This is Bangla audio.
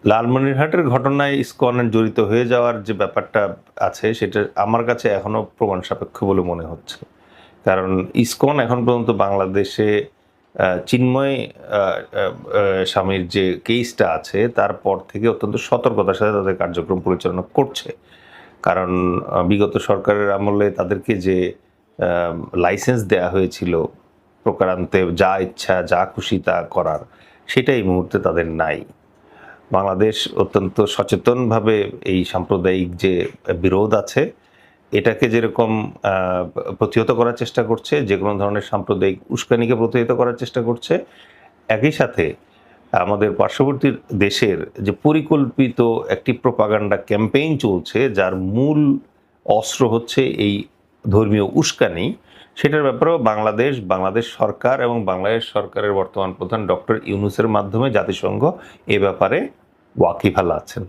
লালমনিরহাটের ঘটনায় ইসকনের জড়িত হয়ে যাওয়ার যে ব্যাপারটা আছে সেটা আমার কাছে এখনো প্রমাণ সাপেক্ষ বলে মনে হচ্ছে। কারণ ইসকন এখন পর্যন্ত বাংলাদেশে চিন্ময় স্বামীর যে কেসটা আছে তারপর থেকে অত্যন্ত সতর্কতার সাথে তাদের কার্যক্রম পরিচালনা করছে। কারণ বিগত সরকারের আমলে তাদেরকে যে লাইসেন্স দেয়া হয়েছিল প্রকারান্তে যা ইচ্ছা যা খুশি তা করার, সেটা এই মুহূর্তে তাদের নাই। বাংলাদেশ অত্যন্ত সচেতনভাবে এই সাম্প্রদায়িক যে বিরোধ আছে এটাকে যেরকম প্রতিহত করার চেষ্টা করছে, যে কোনো ধরনের সাম্প্রদায়িক উস্কানিকে প্রতিহত করার চেষ্টা করছে, একই সাথে আমাদের পার্শ্ববর্তী দেশের যে পরিকল্পিত একটি প্রোপাগান্ডা ক্যাম্পেইন চলছে যার মূল অস্ত্র হচ্ছে এই ধর্মীয় উস্কানি, সেটার ব্যাপারেও বাংলাদেশ সরকার এবং বাংলাদেশ সরকারের বর্তমান প্রধান ডক্টর ইউনূসের মাধ্যমে জাতিসংঘ এ ব্যাপারে ওয়াকিবহাল আছেন।